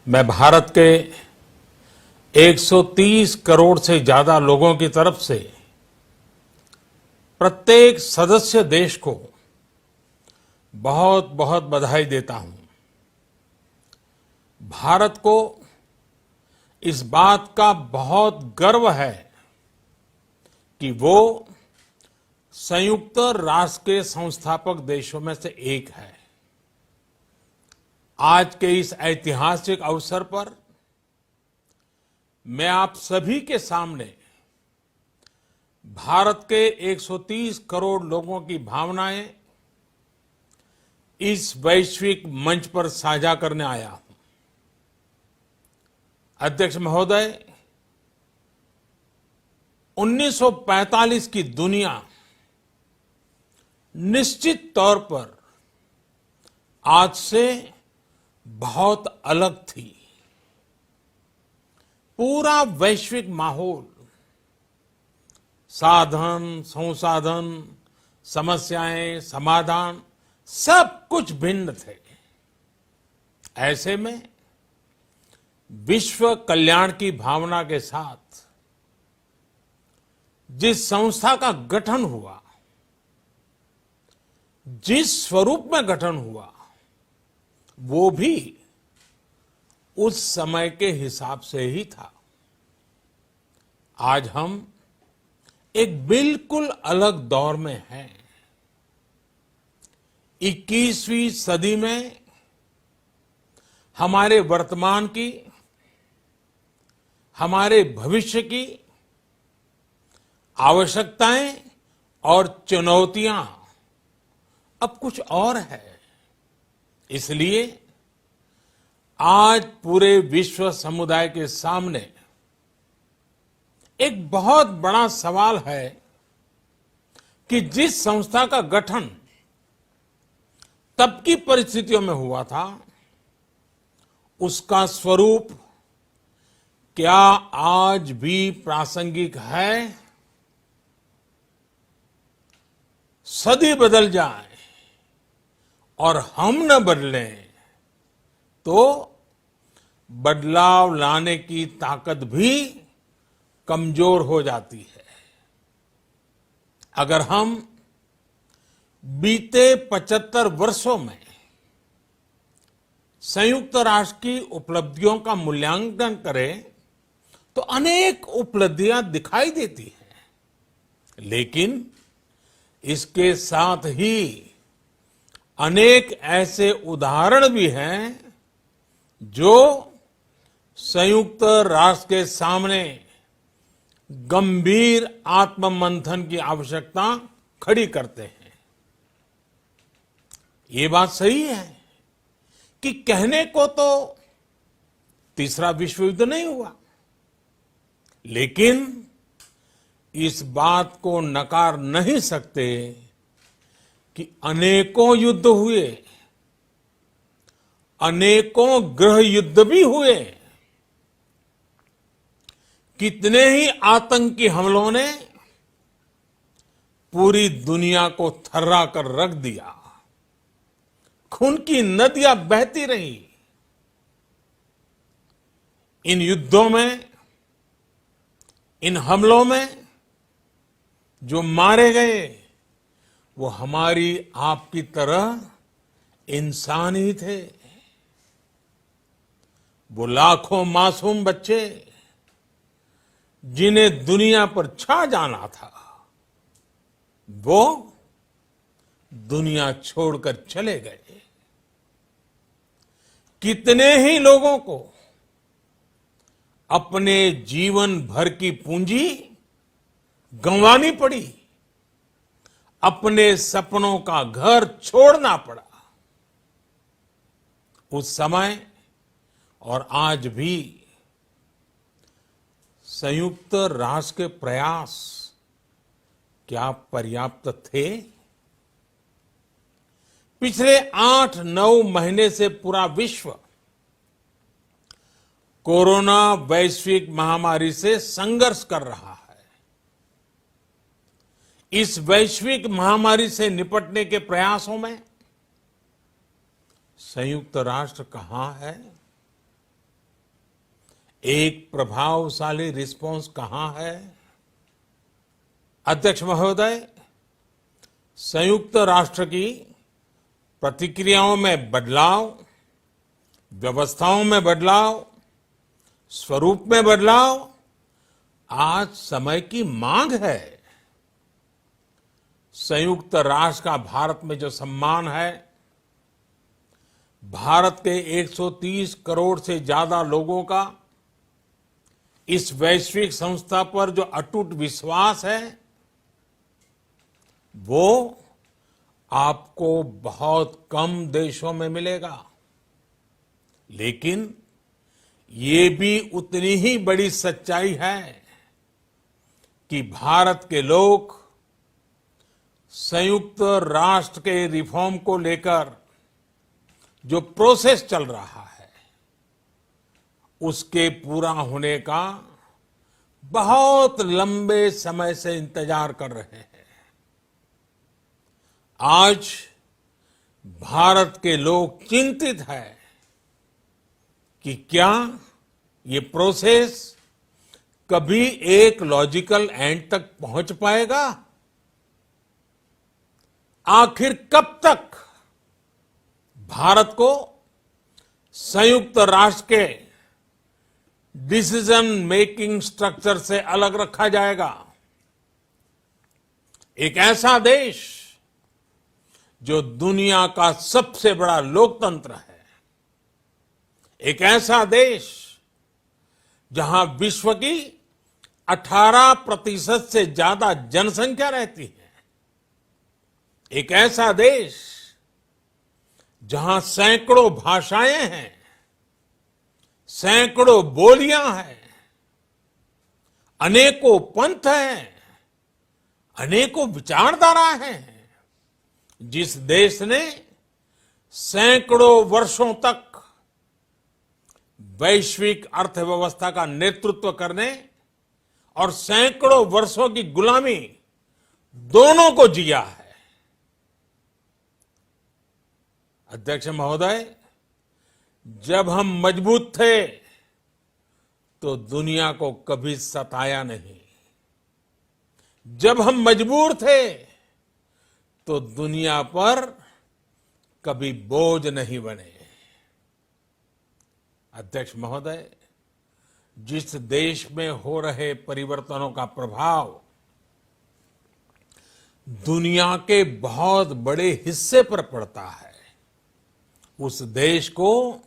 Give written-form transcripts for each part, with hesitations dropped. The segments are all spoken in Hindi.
मैं भारत के 130 करोड़ से ज्यादा लोगों की तरफ से प्रत्येक सदस्य देश को बहुत बहुत बधाई देता हूं। भारत को इस बात का बहुत गर्व है कि वो संयुक्त राष्ट्र के संस्थापक देशों में से एक है। आज के इस ऐतिहासिक अवसर पर मैं आप सभी के सामने भारत के 130 करोड़ लोगों की भावनाएं इस वैश्विक मंच पर साझा करने आया हूं। अध्यक्ष महोदय, 1945 की दुनिया निश्चित तौर पर आज से बहुत अलग थी। पूरा वैश्विक माहौल, साधन, संसाधन, समस्याएं, समाधान सब कुछ भिन्न थे। ऐसे में विश्व कल्याण की भावना के साथ जिस संस्था का गठन हुआ, जिस स्वरूप में गठन हुआ, वो भी उस समय के हिसाब से ही था। आज हम एक बिल्कुल अलग दौर में हैं। 21वीं सदी में हमारे वर्तमान की, हमारे भविष्य की आवश्यकताएं और चुनौतियां अब कुछ और है। इसलिए आज पूरे विश्व समुदाय के सामने एक बहुत बड़ा सवाल है कि जिस संस्था का गठन तब की परिस्थितियों में हुआ था, उसका स्वरूप क्या आज भी प्रासंगिक है? सदी बदल जाए और हम न बदलें तो बदलाव लाने की ताकत भी कमजोर हो जाती है। अगर हम बीते 75 वर्षों में संयुक्त राष्ट्र की उपलब्धियों का मूल्यांकन करें तो अनेक उपलब्धियां दिखाई देती हैं, लेकिन इसके साथ ही अनेक ऐसे उदाहरण भी हैं जो संयुक्त राष्ट्र के सामने गंभीर आत्ममंथन की आवश्यकता खड़ी करते हैं। ये बात सही है कि कहने को तो तीसरा विश्व युद्ध नहीं हुआ, लेकिन इस बात को नकार नहीं सकते कि अनेकों युद्ध हुए, अनेकों गृह युद्ध भी हुए। कितने ही आतंकी हमलों ने पूरी दुनिया को थर्रा कर रख दिया। खून की नदियां बहती रही। इन युद्धों में, इन हमलों में जो मारे गए वो हमारी आपकी तरह इंसान ही थे। वो लाखों मासूम बच्चे जिन्हें दुनिया पर छा जाना था, वो दुनिया छोड़कर चले गए। कितने ही लोगों को अपने जीवन भर की पूंजी गंवानी पड़ी, अपने सपनों का घर छोड़ना पड़ा। उस समय और आज भी संयुक्त राष्ट्र के प्रयास क्या पर्याप्त थे? पिछले 8-9 महीने से पूरा विश्व कोरोना वैश्विक महामारी से संघर्ष कर रहा है। इस वैश्विक महामारी से निपटने के प्रयासों में संयुक्त राष्ट्र कहां है? एक प्रभावशाली रिस्पांस कहां है? अध्यक्ष महोदय, संयुक्त राष्ट्र की प्रतिक्रियाओं में बदलाव, व्यवस्थाओं में बदलाव, स्वरूप में बदलाव आज समय की मांग है। संयुक्त राष्ट्र का भारत में जो सम्मान है, भारत के 130 करोड़ से ज्यादा लोगों का इस वैश्विक संस्था पर जो अटूट विश्वास है, वो आपको बहुत कम देशों में मिलेगा। लेकिन ये भी उतनी ही बड़ी सच्चाई है कि भारत के लोग संयुक्त राष्ट्र के रिफॉर्म को लेकर जो प्रोसेस चल रहा है, उसके पूरा होने का बहुत लंबे समय से इंतजार कर रहे हैं। आज भारत के लोग चिंतित हैं कि क्या ये प्रोसेस कभी एक लॉजिकल एंड तक पहुंच पाएगा? आखिर कब तक भारत को संयुक्त राष्ट्र के डिसीजन मेकिंग स्ट्रक्चर से अलग रखा जाएगा? एक ऐसा देश जो दुनिया का सबसे बड़ा लोकतंत्र है, एक ऐसा देश जहां विश्व की 18% से ज्यादा जनसंख्या रहती है, एक ऐसा देश जहां सैकड़ों भाषाएं हैं, सैकड़ों बोलियां हैं, अनेकों पंथ हैं, अनेकों विचारधारा हैं, जिस देश ने सैकड़ों वर्षों तक वैश्विक अर्थव्यवस्था का नेतृत्व करने और सैकड़ों वर्षों की गुलामी दोनों को जिया है। अध्यक्ष महोदय, जब हम मजबूत थे तो दुनिया को कभी सताया नहीं। जब हम मजबूर थे तो दुनिया पर कभी बोझ नहीं बने। अध्यक्ष महोदय, जिस देश में हो रहे परिवर्तनों का प्रभाव दुनिया के बहुत बड़े हिस्से पर पड़ता है, उस देश को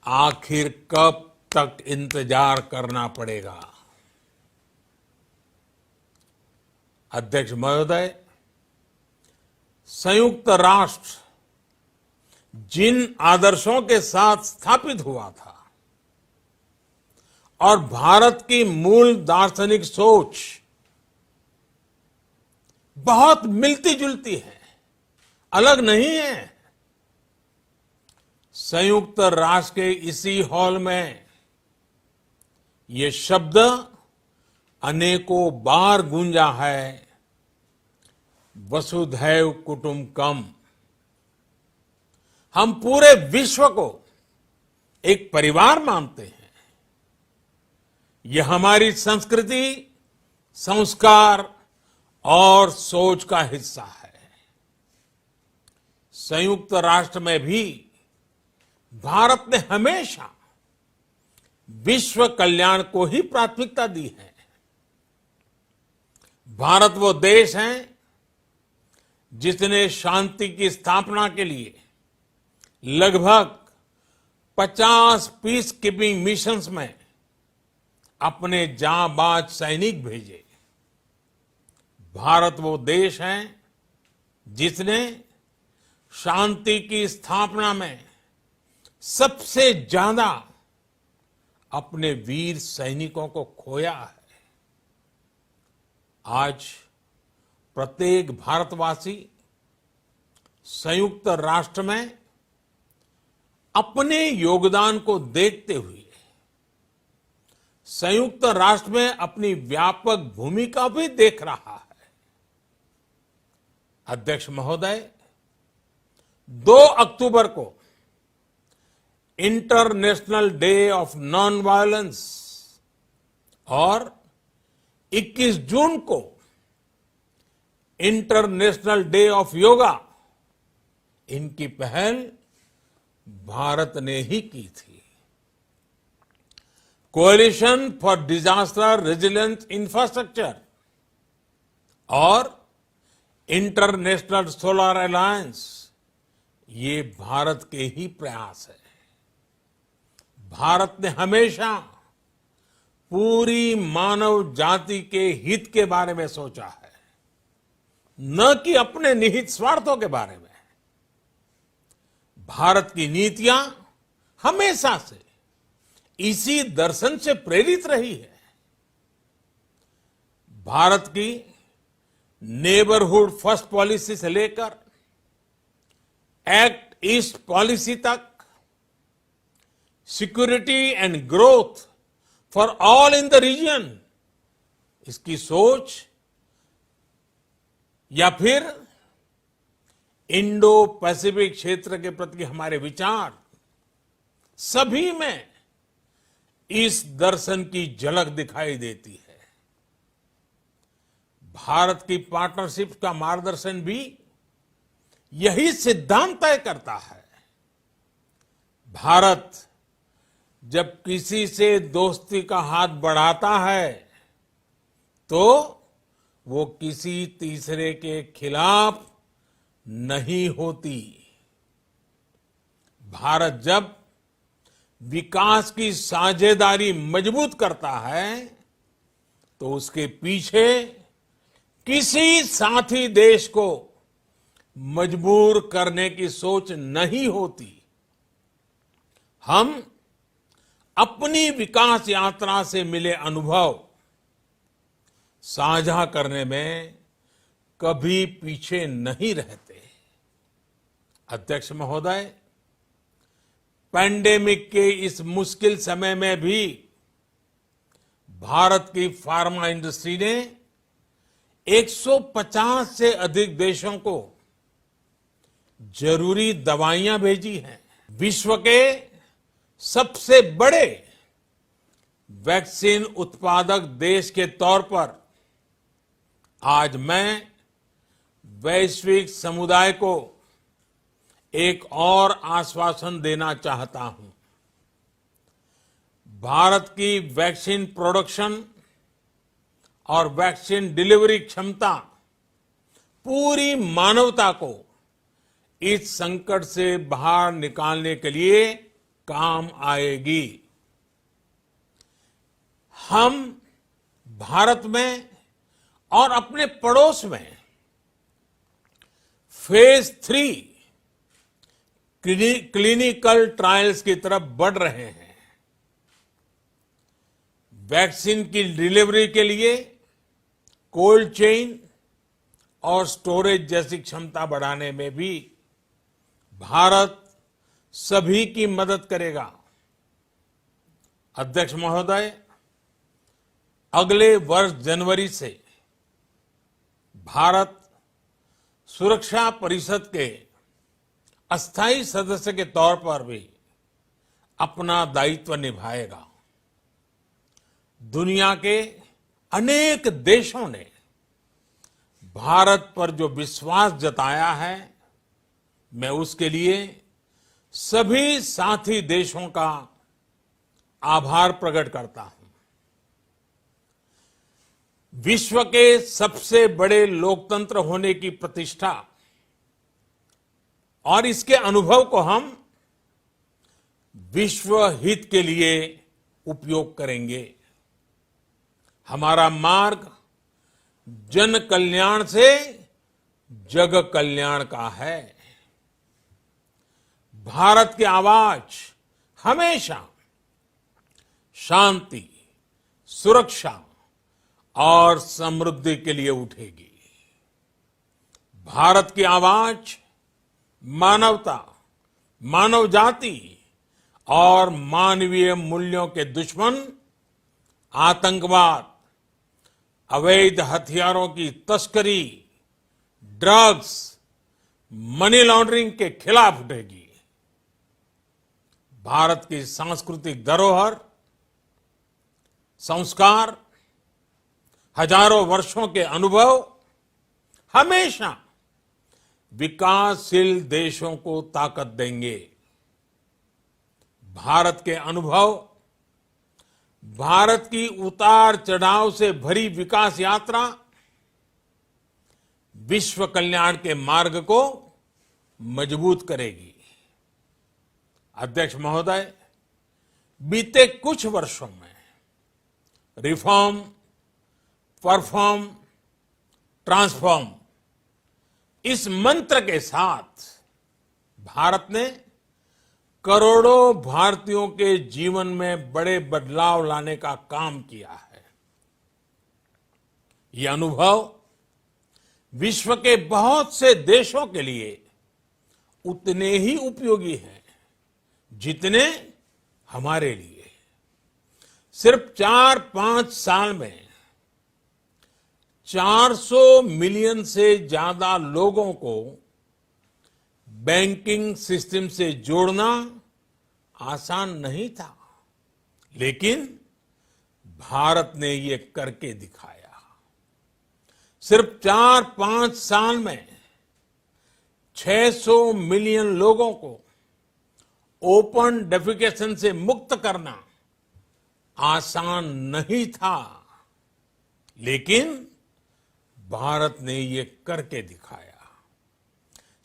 आखिर कब तक इंतजार करना पड़ेगा? अध्यक्ष महोदय, संयुक्त राष्ट्र जिन आदर्शों के साथ स्थापित हुआ था और भारत की मूल दार्शनिक सोच बहुत मिलती जुलती है, अलग नहीं है। संयुक्त राष्ट्र के इसी हॉल में ये शब्द अनेकों बार गूंजा है, वसुधैव कुटुंबकम। हम पूरे विश्व को एक परिवार मानते हैं। यह हमारी संस्कृति, संस्कार और सोच का हिस्सा है। संयुक्त राष्ट्र में भी भारत ने हमेशा विश्व कल्याण को ही प्राथमिकता दी है। भारत वो देश है जिसने शांति की स्थापना के लिए लगभग 50 पीस कीपिंग मिशंस में अपने जांबाज सैनिक भेजे। भारत वो देश है जिसने शांति की स्थापना में सबसे ज्यादा अपने वीर सैनिकों को खोया है। आज प्रत्येक भारतवासी संयुक्त राष्ट्र में अपने योगदान को देखते हुए संयुक्त राष्ट्र में अपनी व्यापक भूमिका भी देख रहा है। अध्यक्ष महोदय, 2 अक्टूबर को international day of non violence और 21 जून को इंटरनेशनल डे ऑफ योगा, इनकी पहल भारत ने ही की थी। Coalition for disaster resilience infrastructure और इंटरनेशनल सोलर अलायंस, ये भारत के ही प्रयास है। भारत ने हमेशा पूरी मानव जाति के हित के बारे में सोचा है, न कि अपने निहित स्वार्थों के बारे में। भारत की नीतियां हमेशा से इसी दर्शन से प्रेरित रही है। भारत की नेबरहुड फर्स्ट पॉलिसी से लेकर एक्ट ईस्ट पॉलिसी तक, security and growth for all in the region, इसकी सोच, या फिर इंडो पैसिफिक क्षेत्र के प्रति हमारे विचार, सभी में इस दर्शन की झलक दिखाई देती है। भारत की पार्टनरशिप का मार्गदर्शन भी यही सिद्धांत तय करता है। भारत जब किसी से दोस्ती का हाथ बढ़ाता है तो वो किसी तीसरे के खिलाफ नहीं होती। भारत जब विकास की साझेदारी मजबूत करता है तो उसके पीछे किसी साथी देश को मजबूर करने की सोच नहीं होती। हम अपनी विकास यात्रा से मिले अनुभव साझा करने में कभी पीछे नहीं रहते। अध्यक्ष महोदय, पैंडेमिक के इस मुश्किल समय में भी भारत की फार्मा इंडस्ट्री ने 150 से अधिक देशों को जरूरी दवाइयां भेजी हैं। विश्व के सबसे बड़े वैक्सीन उत्पादक देश के तौर पर आज मैं वैश्विक समुदाय को एक और आश्वासन देना चाहता हूं। भारत की वैक्सीन प्रोडक्शन और वैक्सीन डिलीवरी क्षमता पूरी मानवता को इस संकट से बाहर निकालने के लिए काम आएगी। हम भारत में और अपने पड़ोस में फेज 3 क्लिनिकल ट्रायल्स की तरफ बढ़ रहे हैं। वैक्सीन की डिलीवरी के लिए कोल्ड चेन और स्टोरेज जैसी क्षमता बढ़ाने में भी भारत सभी की मदद करेगा। अध्यक्ष महोदय, अगले वर्ष जनवरी से भारत सुरक्षा परिषद के अस्थायी सदस्य के तौर पर भी अपना दायित्व निभाएगा। दुनिया के अनेक देशों ने भारत पर जो विश्वास जताया है, मैं उसके लिए सभी साथी देशों का आभार प्रकट करता हूं। विश्व के सबसे बड़े लोकतंत्र होने की प्रतिष्ठा और इसके अनुभव को हम विश्व हित के लिए उपयोग करेंगे। हमारा मार्ग जन कल्याण से जग कल्याण का है। भारत की आवाज हमेशा शांति, सुरक्षा और समृद्धि के लिए उठेगी। भारत की आवाज मानवता, मानव जाति और मानवीय मूल्यों के दुश्मन आतंकवाद, अवैध हथियारों की तस्करी, ड्रग्स, मनी लॉन्ड्रिंग के खिलाफ उठेगी। भारत की सांस्कृतिक धरोहर, संस्कार, हजारों वर्षों के अनुभव हमेशा विकासशील देशों को ताकत देंगे। भारत के अनुभव, भारत की उतार चढ़ाव से भरी विकास यात्रा विश्व कल्याण के मार्ग को मजबूत करेगी। अध्यक्ष महोदय, बीते कुछ वर्षों में रिफॉर्म, परफॉर्म, ट्रांसफॉर्म इस मंत्र के साथ भारत ने करोड़ों भारतीयों के जीवन में बड़े बदलाव लाने का काम किया है। ये अनुभव विश्व के बहुत से देशों के लिए उतने ही उपयोगी हैं जितने हमारे लिए। सिर्फ 4-5 साल में 400 मिलियन से ज्यादा लोगों को बैंकिंग सिस्टम से जोड़ना आसान नहीं था, लेकिन भारत ने ये करके दिखाया। सिर्फ 4-5 साल में 600 मिलियन लोगों को ओपन डेफिकेशन से मुक्त करना आसान नहीं था, लेकिन भारत ने ये करके दिखाया।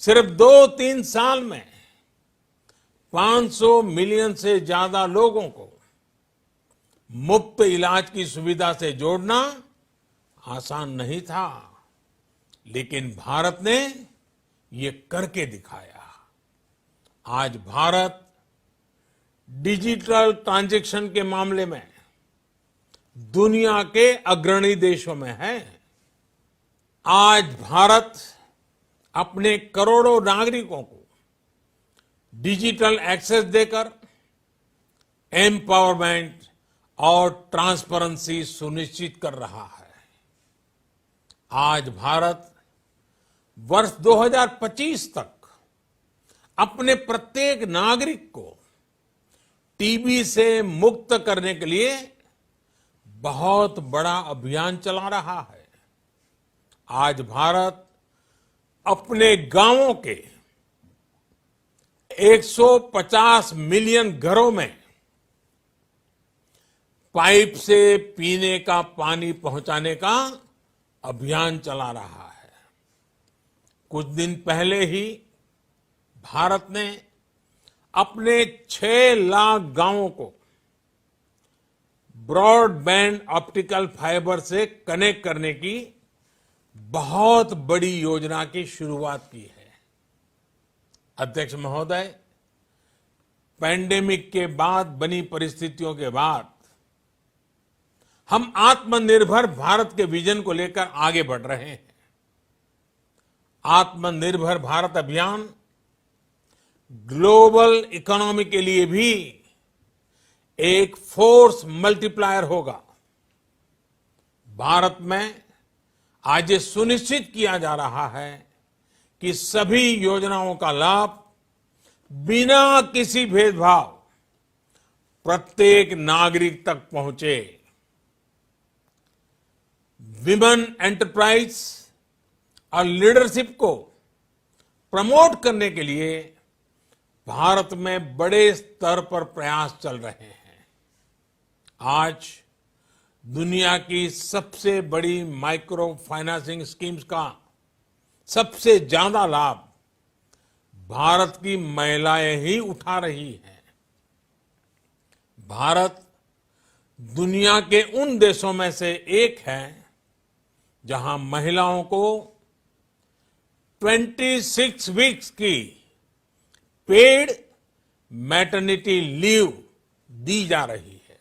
सिर्फ 2-3 साल में 500 मिलियन से ज्यादा लोगों को मुफ्त इलाज की सुविधा से जोड़ना आसान नहीं था, लेकिन भारत ने ये करके दिखाया। आज भारत डिजिटल ट्रांजैक्शन के मामले में दुनिया के अग्रणी देशों में है। आज भारत अपने करोड़ों नागरिकों को डिजिटल एक्सेस देकर एम्पावरमेंट और ट्रांसपेरेंसी सुनिश्चित कर रहा है। आज भारत वर्ष 2025 तक अपने प्रत्येक नागरिक को टीबी से मुक्त करने के लिए बहुत बड़ा अभियान चला रहा है। आज भारत अपने गांवों के 150 मिलियन घरों में पाइप से पीने का पानी पहुंचाने का अभियान चला रहा है। कुछ दिन पहले ही भारत ने अपने 6 लाख गांवों को ब्रॉडबैंड ऑप्टिकल फाइबर से कनेक्ट करने की बहुत बड़ी योजना की शुरुआत की है। अध्यक्ष महोदय, पैंडेमिक के बाद बनी परिस्थितियों के बाद हम आत्मनिर्भर भारत के विजन को लेकर आगे बढ़ रहे हैं। आत्मनिर्भर भारत अभियान ग्लोबल इकोनॉमी के लिए भी एक फोर्स मल्टीप्लायर होगा। भारत में आज ये सुनिश्चित किया जा रहा है कि सभी योजनाओं का लाभ बिना किसी भेदभाव प्रत्येक नागरिक तक पहुंचे। विमेन एंटरप्राइज और लीडरशिप को प्रमोट करने के लिए भारत में बड़े स्तर पर प्रयास चल रहे हैं। आज दुनिया की सबसे बड़ी माइक्रो फाइनेंसिंग स्कीम्स का सबसे ज्यादा लाभ भारत की महिलाएं ही उठा रही हैं। भारत दुनिया के उन देशों में से एक है जहां महिलाओं को 26 वीक्स की पेड मैटरनिटी लीव दी जा रही है।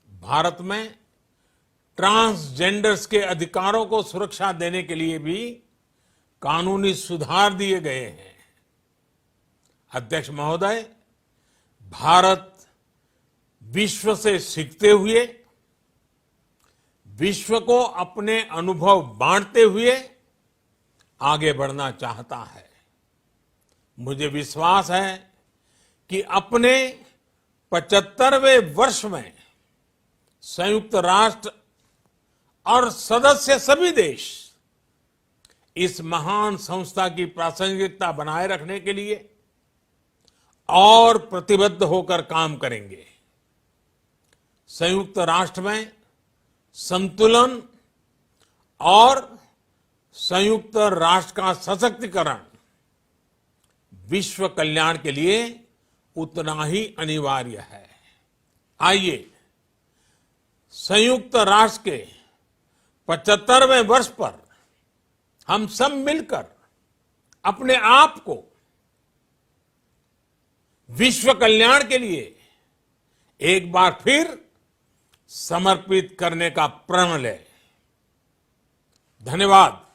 भारत में ट्रांसजेंडर्स के अधिकारों को सुरक्षा देने के लिए भी कानूनी सुधार दिए गए हैं। अध्यक्ष महोदय, भारत विश्व से सीखते हुए, विश्व को अपने अनुभव बांटते हुए आगे बढ़ना चाहता है। मुझे विश्वास है कि अपने 75वें वर्ष में संयुक्त राष्ट्र और सदस्य सभी देश इस महान संस्था की प्रासंगिकता बनाए रखने के लिए और प्रतिबद्ध होकर काम करेंगे। संयुक्त राष्ट्र में संतुलन और संयुक्त राष्ट्र का सशक्तिकरण विश्व कल्याण के लिए उतना ही अनिवार्य है। आइए संयुक्त राष्ट्र के 75वें वर्ष पर हम सब मिलकर अपने आप को विश्व कल्याण के लिए एक बार फिर समर्पित करने का प्रण लें। धन्यवाद।